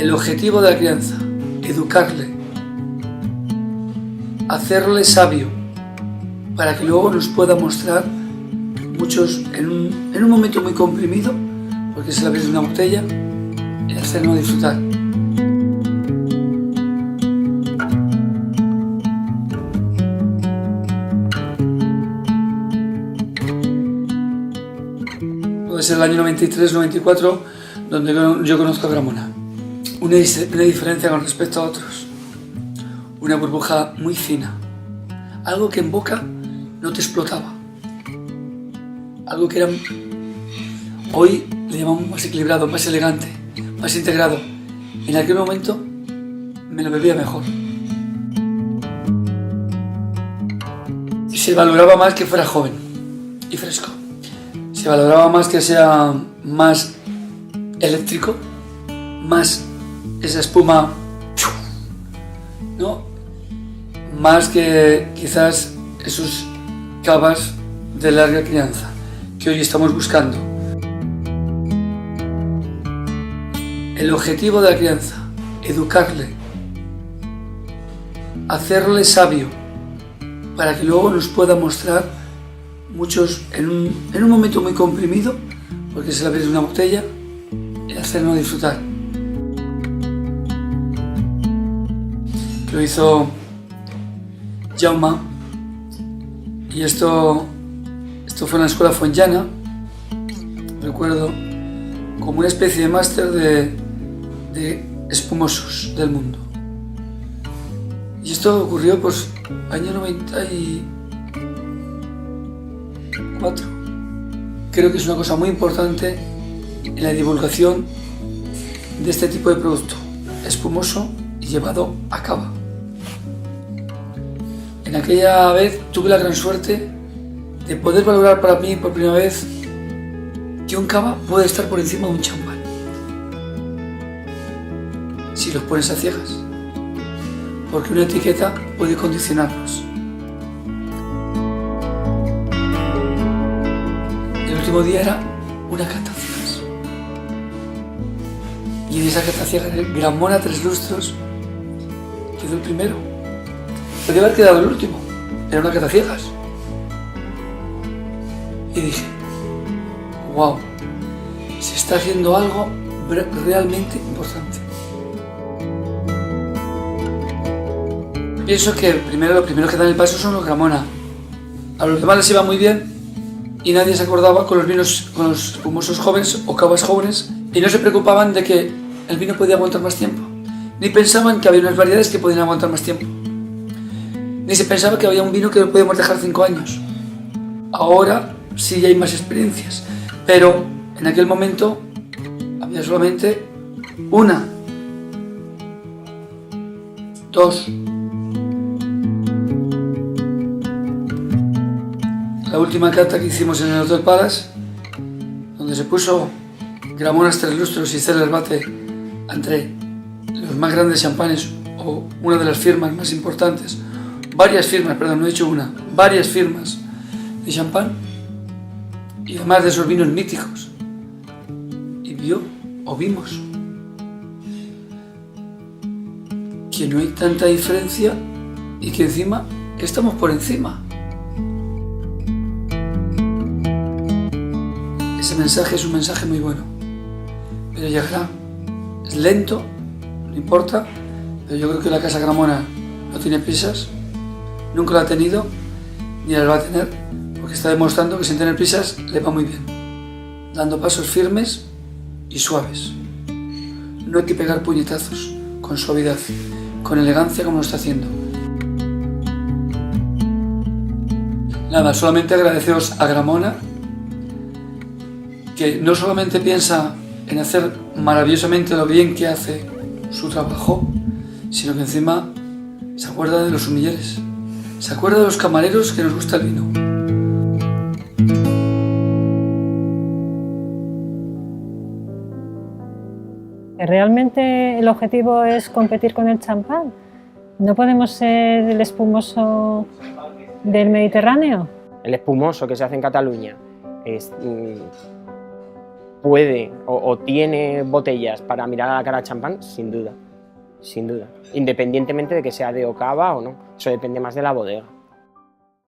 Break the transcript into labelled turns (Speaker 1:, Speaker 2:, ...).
Speaker 1: El objetivo de la crianza, educarle, hacerle sabio, para que luego nos pueda mostrar muchos, en un momento muy comprimido, porque es el abrir una botella, y hacernos disfrutar. Puede ser el año 93-94 donde yo conozco a Gramona. Una diferencia con respecto a otros. Una burbuja muy fina. Algo que en boca no te explotaba. Algo que era hoy le llamamos más equilibrado, más elegante, más integrado. En aquel momento me lo bebía mejor. Y se valoraba más que fuera joven y fresco. Se valoraba más que sea más eléctrico, más esa espuma, ¿no? Más que quizás esos cavas de larga crianza que hoy estamos buscando. El objetivo de la crianza, educarle, hacerle sabio, para que luego nos pueda mostrar muchos, en un momento muy comprimido, porque es el abrir una botella, y hacernos disfrutar. Lo hizo Jaume, y esto fue en la escuela Fuenllana, recuerdo, como una especie de máster de espumosos del mundo. Y esto ocurrió pues año 94. Creo que es una cosa muy importante en la divulgación de este tipo de producto espumoso y llevado a cava. En aquella vez tuve la gran suerte de poder valorar para mí por primera vez que un cava puede estar por encima de un champán si los pones a ciegas, porque una etiqueta puede condicionarnos. El último día era una cata a ciegas, y en esa cata a ciegas Gramona 3 lustros quedó el primero. Podría haber quedado el último, era una cata a ciegas. Y dije, wow, se está haciendo algo realmente importante. Pienso que los primeros que dan el paso son los Gramona. A los demás les iba muy bien y nadie se acordaba con los vinos, con los espumosos jóvenes o cavas jóvenes, y no se preocupaban de que el vino podía aguantar más tiempo, ni pensaban que había unas variedades que podían aguantar más tiempo, ni se pensaba que había un vino que lo podíamos dejar 5 años. Ahora sí hay más experiencias, pero en aquel momento había solamente una, dos. La última cata que hicimos en el Hotel Palace, donde se puso Gramonas 3 lustros y Celler Bate entre los más grandes champanes, o una de las firmas más importantes, varias firmas, perdón, no he dicho una, varias firmas de champán, y además de esos vinos míticos. Y vimos que no hay tanta diferencia y que encima estamos por encima. Ese mensaje es un mensaje muy bueno, pero llegará. Es lento, no importa, pero yo creo que la Casa Gramona no tiene prisas, nunca la ha tenido, ni la va a tener, porque está demostrando que sin tener prisas le va muy bien, dando pasos firmes y suaves. No hay que pegar puñetazos, con suavidad, con elegancia como lo está haciendo. Nada, solamente agradeceros a Gramona, que no solamente piensa en hacer maravillosamente lo bien que hace su trabajo, sino que encima se acuerda de los sumilleres, se acuerda de los camareros que nos gusta el vino.
Speaker 2: Realmente el objetivo es competir con el champán. ¿No podemos ser el espumoso del Mediterráneo?
Speaker 3: El espumoso que se hace en Cataluña es puede o tiene botellas para mirar a la cara al champán, sin duda, independientemente de que sea de o cava o no, eso depende más de la bodega.